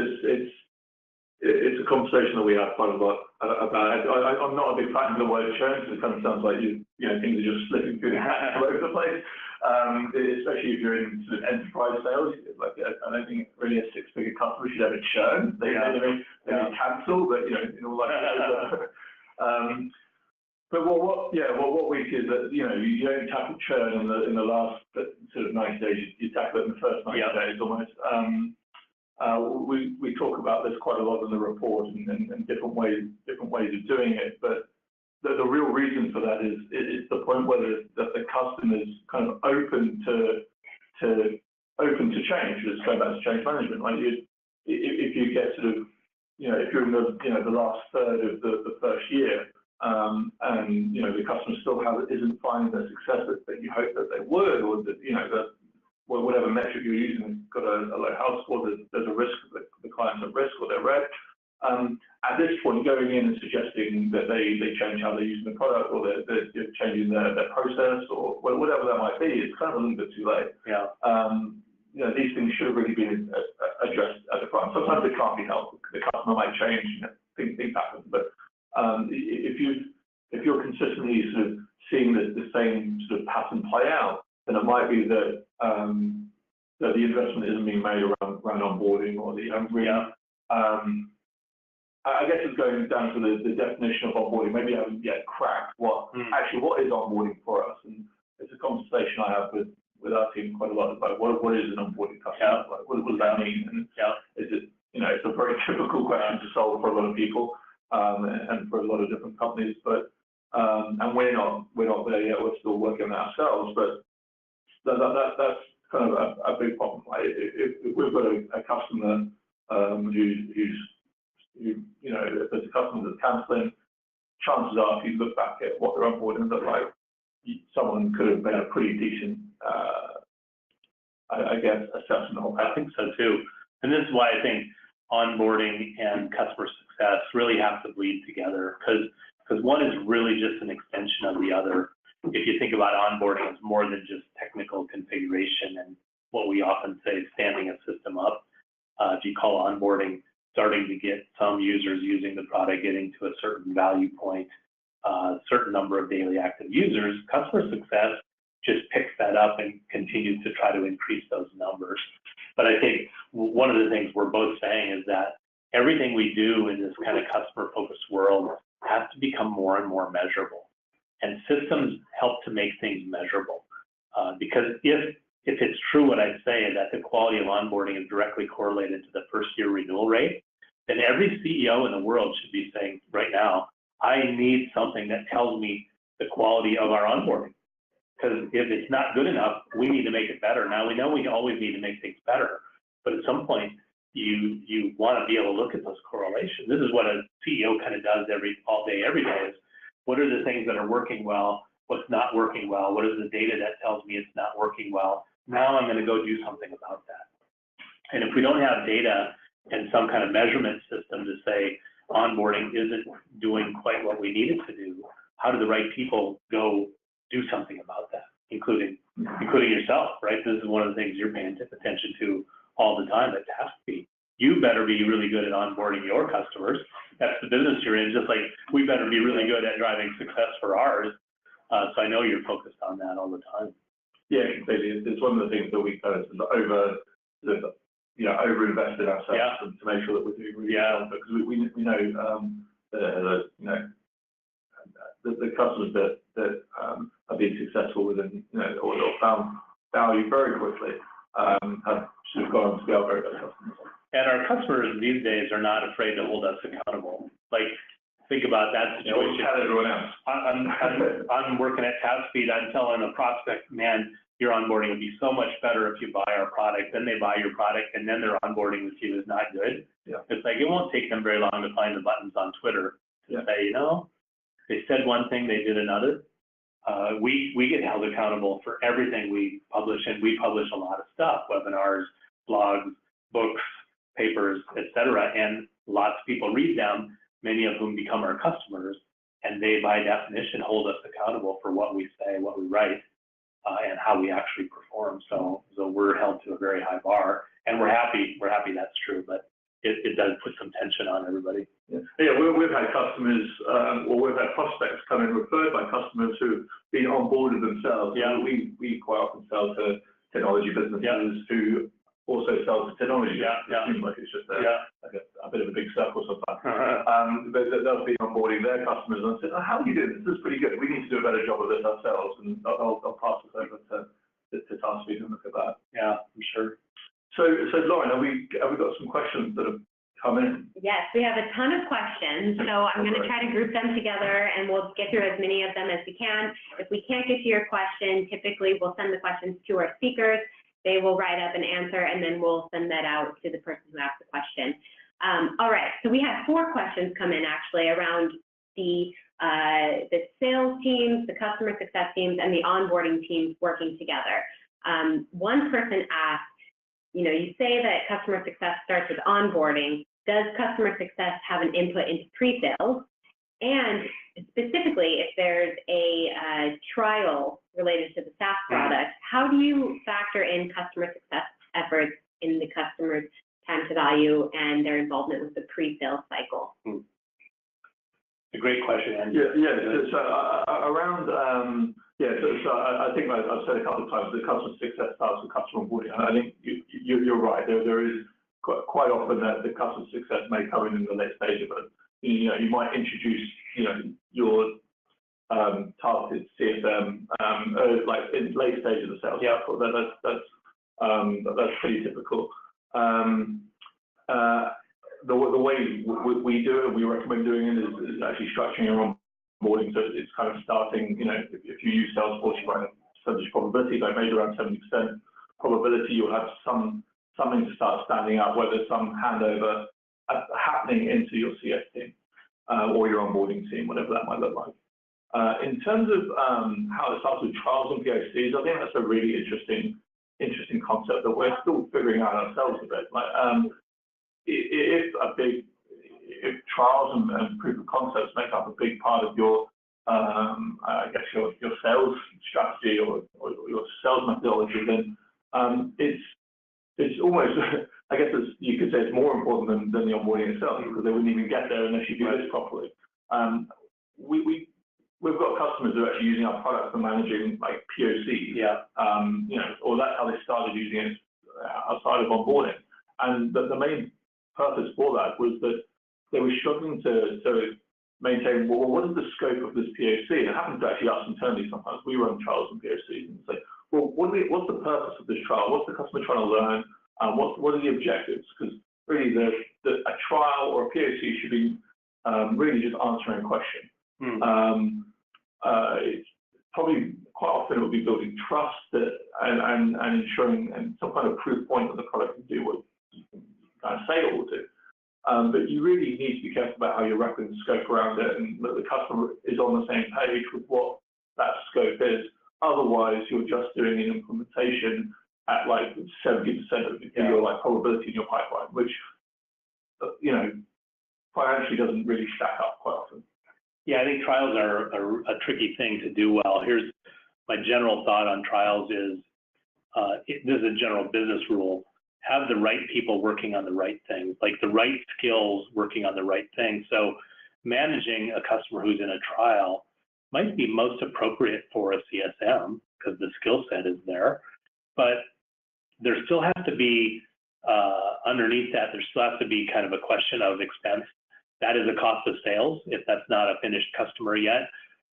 it's a conversation that we have quite a lot about. I'm not a big fan of the word churn, because it kind of sounds like you know things are just slipping through the cracks all over the place. Especially if you're in sort of enterprise sales, like I don't think really a six-figure customer should ever churn. They may cancel, but you know, in all likelihood. But what we see is that you know you don't tackle churn in the last sort of 90 days. You tackle it in the first 90 days almost. We talk about this quite a lot in the report and different ways of doing it, but the real reason for that is the point where the customer's kind of open to change. Let's go back to change management. Like if you get sort of, you know, if you're in the last third of the first year, and you know the customer still isn't finding the success that you hope that they would, or that you know that whatever metric you're using has got a low health score, there's a risk that the client's at risk or they're red. At this point, going in and suggesting that they change how they're using the product, or they're changing their process, or whatever that might be, it's kind of a little bit too late. Yeah. You know, these things should have really been addressed at the front. Sometimes it can't be helped. The customer might change, you know, things happen. But if you're consistently sort of seeing the same sort of pattern play out, then it might be that that the investment isn't being made around onboarding, or the I guess it's going down to the definition of onboarding. Maybe you haven't yet cracked what is onboarding for us, and it's a conversation I have with our team quite a lot about what is an onboarding customer, like what does that mean, and is it, you know, it's a very difficult question to solve for a lot of people and for a lot of different companies, but and we're not there yet. We're still working on it ourselves, but that's kind of a big problem. Like if we've got a customer who's you know, if there's a customer that's cancelling, chances are if you look back at what their onboarding looked like, someone could have made a pretty decent, I guess, assessment of that. I think so too. And this is why I think onboarding and customer success really have to bleed together, because one is really just an extension of the other. If you think about onboarding as more than just technical configuration and what we often say, standing a system up, if you call onboarding starting to get some users using the product, getting to a certain value point, a certain number of daily active users, customer success just picks that up and continues to try to increase those numbers. But I think one of the things we're both saying is that everything we do in this kind of customer-focused world has to become more and more measurable. And systems help to make things measurable. Because if it's true what I'd say, that the quality of onboarding is directly correlated to the first year renewal rate, then every CEO in the world should be saying right now, I need something that tells me the quality of our onboarding. Because if it's not good enough, we need to make it better. Now, we know we always need to make things better, but at some point, you want to be able to look at those correlations. This is what a CEO kind of does all day, every day, is what are the things that are working well, what's not working well, what is the data that tells me it's not working well. Now I'm going to go do something about that. And if we don't have data and some kind of measurement system to say onboarding isn't doing quite what we need it to do, how do the right people go do something about that, including yourself, right? This is one of the things you're paying attention to all the time at Taskfeed. You better be really good at onboarding your customers. That's the business you're in, just like we better be really good at driving success for ours. So I know you're focused on that all the time. Yeah, completely. It's one of the things that we kind of over-invest in ourselves to make sure that we're doing really well. Because we know the customers that have been successful within, or found value very quickly, have sort of gone on to be our very best customers. And our customers these days are not afraid to hold us accountable. Like, think about that situation. Tell everyone else. I'm working at Taskfeed. I'm telling a prospect, man, your onboarding would be so much better if you buy our product. Then they buy your product, and then their onboarding with you is not good. Yeah. It's like it won't take them very long to find the buttons on Twitter to say, they said one thing, they did another. we get held accountable for everything we publish, and we publish a lot of stuff, webinars, blogs, books, papers, etc. And lots of people read them, many of whom become our customers, and they, by definition, hold us accountable for what we say, what we write, and how we actually perform. So we're held to a very high bar, and we're happy that's true, but it does put some tension on everybody. Yeah, we've had customers, or we've had prospects come in referred by customers who've been onboarded themselves. Yeah. We quite often sell to technology businesses who also sell to technology. Yeah. It seems like it's just like a bit of a big circle sometimes. But they'll be onboarding their customers and say, oh, how are you doing? This is pretty good. We need to do a better job of this ourselves, and I'll pass this over to Taskfeed and look at that. Yeah, I'm sure. So Lauren, have we got some questions that have come in? Yes, we have a ton of questions, so I'm going to try to group them together, and we'll get through as many of them as we can. If we can't get to your question, typically we'll send the questions to our speakers. They will write up an answer, and then we'll send that out to the person who asked the question. All right, so we have 4 questions come in actually around the sales teams, the customer success teams, and the onboarding teams working together. One person asked, you say that customer success starts with onboarding. Does customer success have an input into pre-sales? And specifically, if there's a trial related to the SaaS product, how do you factor in customer success efforts in the customer's time to value and their involvement with the pre-sales cycle? A great question, Andy. So around, so I think I've said a couple of times that customer success starts with customer onboarding. And I think you're right. There is quite often that the customer success may come in the late stage of it. You might introduce, your targeted CSM, like in late stage of the sales cycle. That's pretty typical. The way we do it, we recommend doing it is actually structuring your onboarding. So it's kind of starting, if you use Salesforce, you write a percentage probability, like maybe around 70% probability, you'll have something to start standing out, where there's some handover happening into your CS team or your onboarding team, whatever that might look like. In terms of how it starts with trials and POCs, I think that's a really interesting concept that we're still figuring out ourselves a bit. Like, if trials and proof of concepts make up a big part of your, I guess your sales strategy or your sales methodology, then it's almost, I guess you could say it's more important than the onboarding itself, because they wouldn't even get there unless you do this properly. We've got customers who are actually using our product for managing like POCs, or that's how they started using it outside of onboarding. And the main purpose for that was that they were struggling to maintain, well, what is the scope of this POC? And it happens to actually us internally sometimes. We run trials and POCs and say, well, what's the purpose of this trial? What's the customer trying to learn? What are the objectives? Because really a trial or a POC should be really just answering a question. It's probably quite often it would be building trust and ensuring and some kind of proof point that the product can do what you can kind of say it will do. But you really need to be careful about how you're wrapping the scope around it, and that the customer is on the same page with what that scope is. Otherwise, you're just doing an implementation at like 70% of your like probability in your pipeline, which financially doesn't really stack up quite often. Yeah, I think trials are a tricky thing to do well. Here's my general thought on trials is, this is a general business rule, have the right people working on the right things, like the right skills working on the right things. So managing a customer who's in a trial might be most appropriate for a CSM because the skill set is there, but there still has to be, underneath that, there still has to be kind of a question of expense. That is a cost of sales. If that's not a finished customer yet,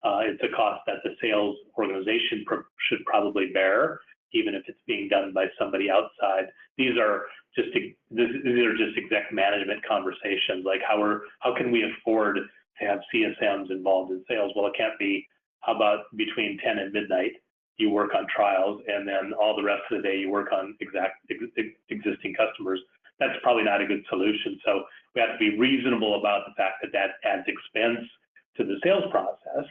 it's a cost that the sales organization should probably bear, even if it's being done by somebody outside. These are just exec management conversations, like how can we afford to have CSMs involved in sales? Well, it can't be, how about between 10 and midnight, you work on trials, and then all the rest of the day you work on existing customers. That's probably not a good solution. So we have to be reasonable about the fact that that adds expense to the sales process,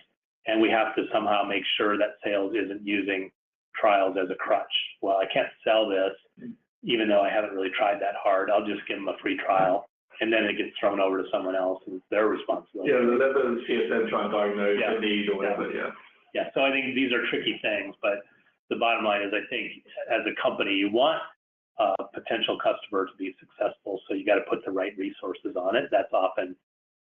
and we have to somehow make sure that sales isn't using trials as a crutch. Well, I can't sell this, even though I haven't really tried that hard. I'll just give them a free trial, and then it gets thrown over to someone else, and it's their responsibility. Yeah, let the CSM try and diagnose the need or whatever, Yeah, so I think these are tricky things, but the bottom line is I think as a company, you want a potential customer to be successful, so you got to put the right resources on it. That's often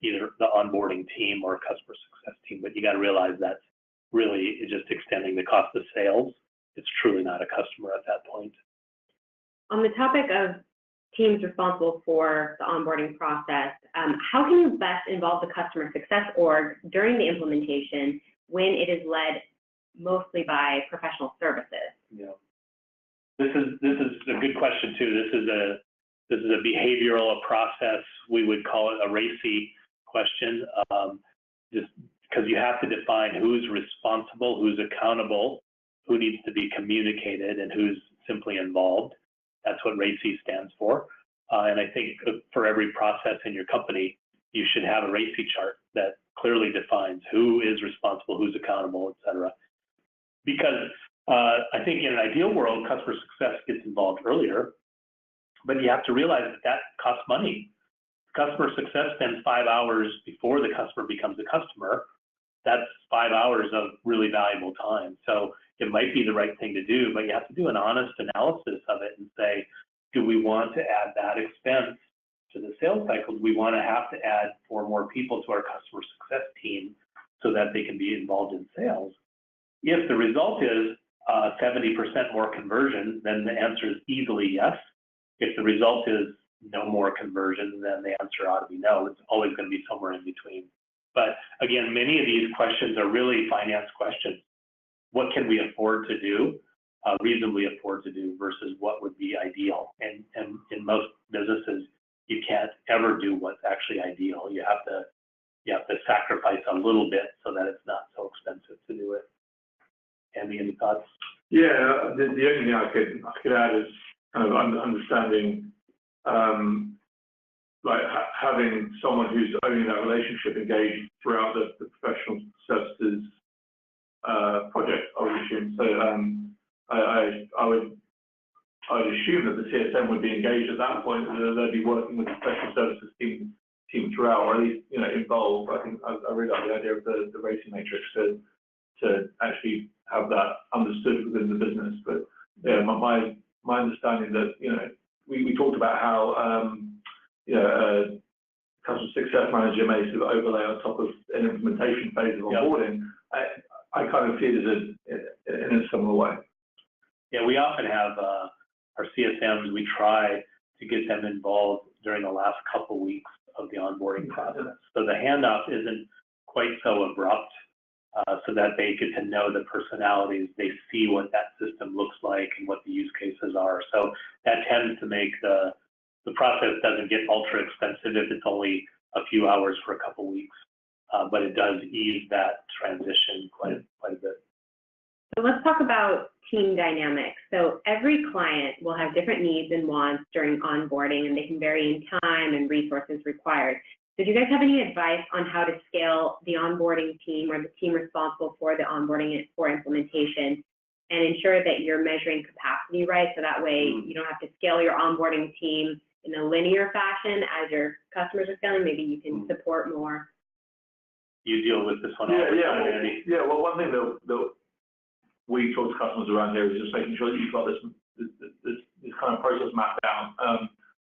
either the onboarding team or customer success team, but you got to realize that's really just extending the cost of sales. It's truly not a customer at that point. On the topic of teams responsible for the onboarding process, how can you best involve the customer success org during the implementation when it is led mostly by professional services? Yeah, this is a good question too. This is a behavioral process. We would call it a RACI question, just because you have to define who's responsible, who's accountable, who needs to be communicated, and who's simply involved. That's what RACI stands for. And I think for every process in your company, you should have a RACI chart that clearly defines who is responsible, who's accountable, et cetera. Because I think in an ideal world, customer success gets involved earlier, but you have to realize that that costs money. Customer success spends 5 hours before the customer becomes a customer. That's 5 hours of really valuable time. So it might be the right thing to do, but you have to do an honest analysis of it and say, do we want to add that expense to the sales cycle? Do we want to have to add 4 more people to our customer success team so that they can be involved in sales? If the result is 70% more conversion, then the answer is easily yes. If the result is no more conversion, then the answer ought to be no. It's always going to be somewhere in between. But again, many of these questions are really finance questions. What can we afford to do, reasonably afford to do, versus what would be ideal? And in most businesses, you can't ever do what's actually ideal. You have to sacrifice a little bit so that it's not so expensive to do it. Andy, any thoughts? Yeah, the only thing I could add is kind of understanding, like having someone who's owning that relationship engaged throughout the professional services project, I would assume. So I would assume that the CSM would be engaged at that point, and they'd be working with the professional services team throughout, or at least involved. I think I really like the idea of the RACI matrix to actually have that understood within the business. But yeah, my understanding that we talked about how customer success manager may sort of overlay on top of an implementation phase of onboarding. I kind of see it in a similar way. Yeah, we often have our CSMs, we try to get them involved during the last couple weeks of the onboarding process. So the handoff isn't quite so abrupt, so that they get to know the personalities, they see what that system looks like and what the use cases are. So that tends to make the process doesn't get ultra expensive if it's only a few hours for a couple weeks, but it does ease that transition quite a bit. So let's talk about team dynamics. So every client will have different needs and wants during onboarding, and they can vary in time and resources required. So do you guys have any advice on how to scale the onboarding team or the team responsible for the onboarding or implementation and ensure that you're measuring capacity right, so that way you don't have to scale your onboarding team in a linear fashion as your customers are scaling? Maybe you can support more. You deal with this one. Andy. Well, one thing that we talk to customers around here is just making sure that you've got this kind of process mapped out.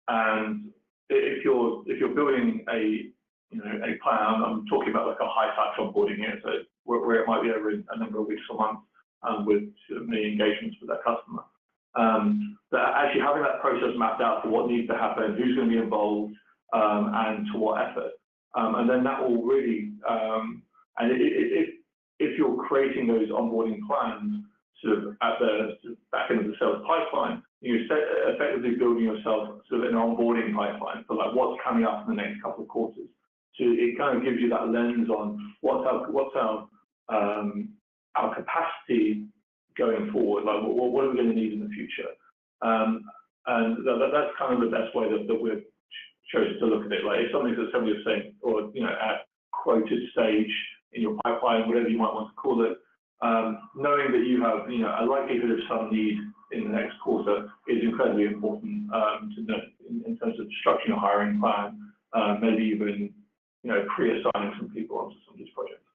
And if you're building a plan, I'm talking about like a high touch onboarding here, so where it might be over a number of weeks or months with many engagements with that customer. That actually having that process mapped out for what needs to happen, who's going to be involved, and to what effort, and then that will really and if you're creating those onboarding plans sort of at the back end of the sales pipeline, you're effectively building yourself sort of an onboarding pipeline for like what's coming up in the next couple of quarters. So it kind of gives you that lens on what's our capacity going forward, like what are we going to need in the future, and that's kind of the best way that we've chosen to look at it. Like if something's at 70% or at quoted stage, in your pipeline, whatever you might want to call it, knowing that you have a likelihood of some need in the next quarter is incredibly important to know in terms of structuring a hiring plan, maybe even pre-assigning some people onto some of these projects.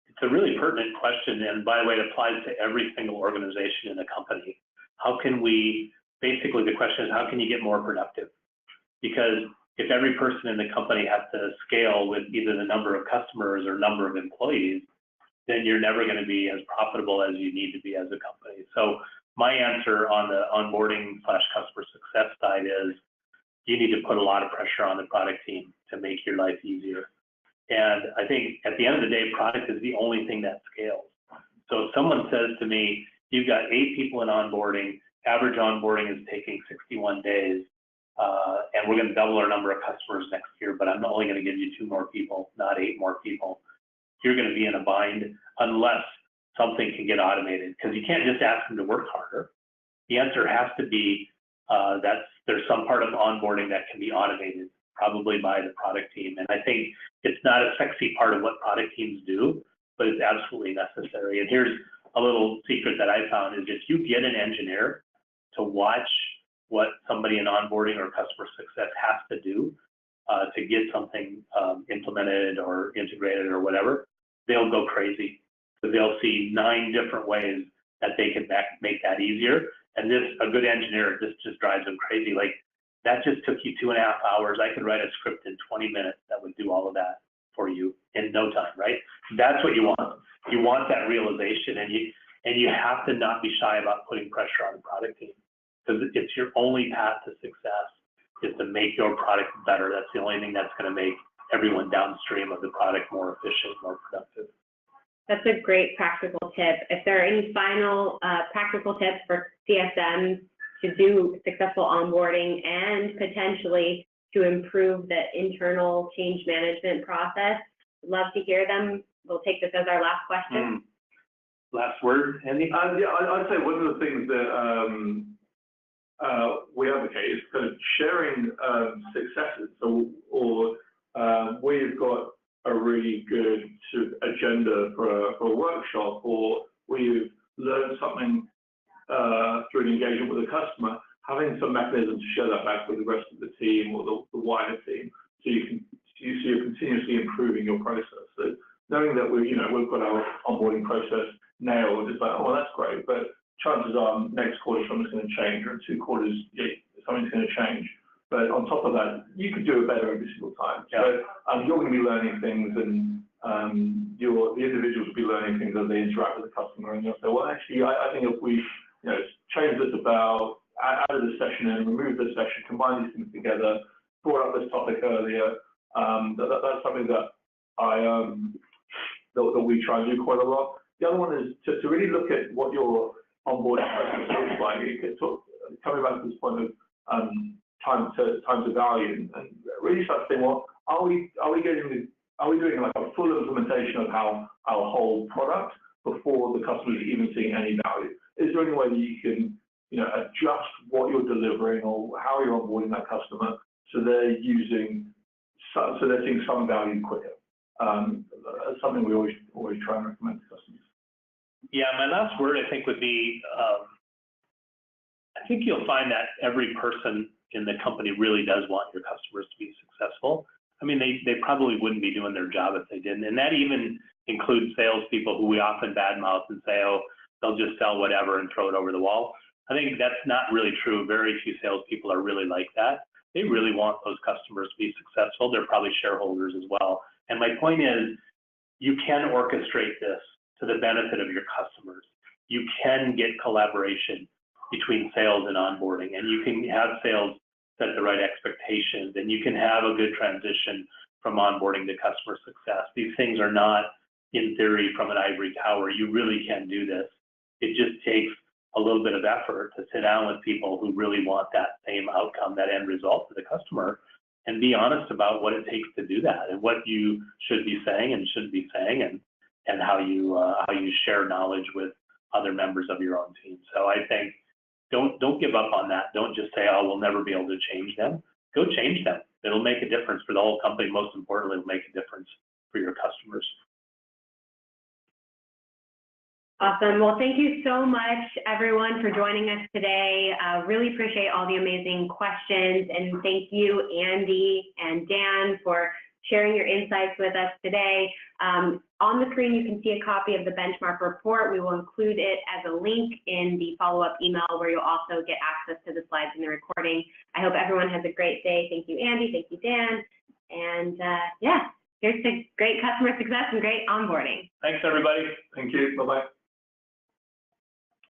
It's a really pertinent question, and by the way, it applies to every single organization in the company. How can we, basically the question is, how can you get more productive? Because if every person in the company has to scale with either the number of customers or number of employees, then you're never going to be as profitable as you need to be as a company. So my answer on the onboarding/customer success side is you need to put a lot of pressure on the product team to make your life easier. And I think at the end of the day, product is the only thing that scales. So if someone says to me, you've got 8 people in onboarding, average onboarding is taking 61 days, and we're going to double our number of customers next year, but I'm only going to give you 2 more people, not 8 more people, you're going to be in a bind unless something can get automated, because you can't just ask them to work harder. The answer has to be that there's some part of onboarding that can be automated, probably by the product team. And I think it's not a sexy part of what product teams do, but it's absolutely necessary. And here's a little secret that I found is if you get an engineer to watch what somebody in onboarding or customer success has to do to get something implemented or integrated or whatever, they'll go crazy. So they'll see 9 different ways that they can make that easier. And a good engineer, this just drives them crazy. Like, that just took you 2.5 hours. I could write a script in 20 minutes that would do all of that for you in no time, right? That's what you want. You want that realization, and you have to not be shy about putting pressure on the product team, because it's your only path to success is to make your product better. That's the only thing that's going to make everyone downstream of the product more efficient, more productive. That's a great practical tip. If there are any final practical tips for CSMs to do successful onboarding and potentially to improve the internal change management process, I'd love to hear them. We'll take this as our last question. Last word, Andy? Yeah, I'd say one of the things that we advocate is kind of sharing successes. So, we've got a really good sort of agenda for a workshop, or we've learned something through an engagement with a customer, having some mechanism to share that back with the rest of the team or the wider team, so you're continuously improving your process. So knowing that we've got our onboarding process nailed, it's like, oh, well, that's great, but chances are next quarter something's going to change, or in 2 quarters something's going to change. But on top of that, you can do it better every single time. Yeah. So you're going to be learning things, and the individuals will be learning things as they interact with the customer, and you'll say, well, actually, I think if we change this about, added this session and remove this session, combine these things together, brought up this topic earlier, that's something that that we try and do quite a lot. The other one is to really look at what your onboarding process looks like. Coming back to this point of time to value, and really start saying, well, are we doing like a full implementation of our whole product before the customer is even seeing any value? Is there any way that you can adjust what you're delivering or how you're onboarding that customer so they're seeing some value quicker? That's something we always try and recommend to customers. Yeah, my last word I think would be, I think you'll find that every person in the company really does want your customers to be successful. I mean, they probably wouldn't be doing their job if they didn't. And that even includes salespeople who we often badmouth and say, oh, they'll just sell whatever and throw it over the wall. I think that's not really true. Very few salespeople are really like that. They really want those customers to be successful. They're probably shareholders as well. And my point is, you can orchestrate this to the benefit of your customers. You can get collaboration between sales and onboarding, and you can have sales set the right expectations, and you can have a good transition from onboarding to customer success. These things are not, in theory, from an ivory tower. You really can do this. It just takes a little bit of effort to sit down with people who really want that same outcome, that end result for the customer, and be honest about what it takes to do that, and what you should be saying and shouldn't be saying, and how you share knowledge with other members of your own team. So I think don't give up on that. Don't just say, oh, we'll never be able to change them. Go change them. It'll make a difference for the whole company. Most importantly, it'll make a difference for your customers. Awesome. Well, thank you so much, everyone, for joining us today. Really appreciate all the amazing questions, and thank you, Andy and Dan, for sharing your insights with us today. On the screen, you can see a copy of the benchmark report. We will include it as a link in the follow-up email, where you'll also get access to the slides and the recording. I hope everyone has a great day. Thank you, Andy. Thank you, Dan. And yeah, here's to great customer success and great onboarding. Thanks, everybody. Thank you. Bye-bye.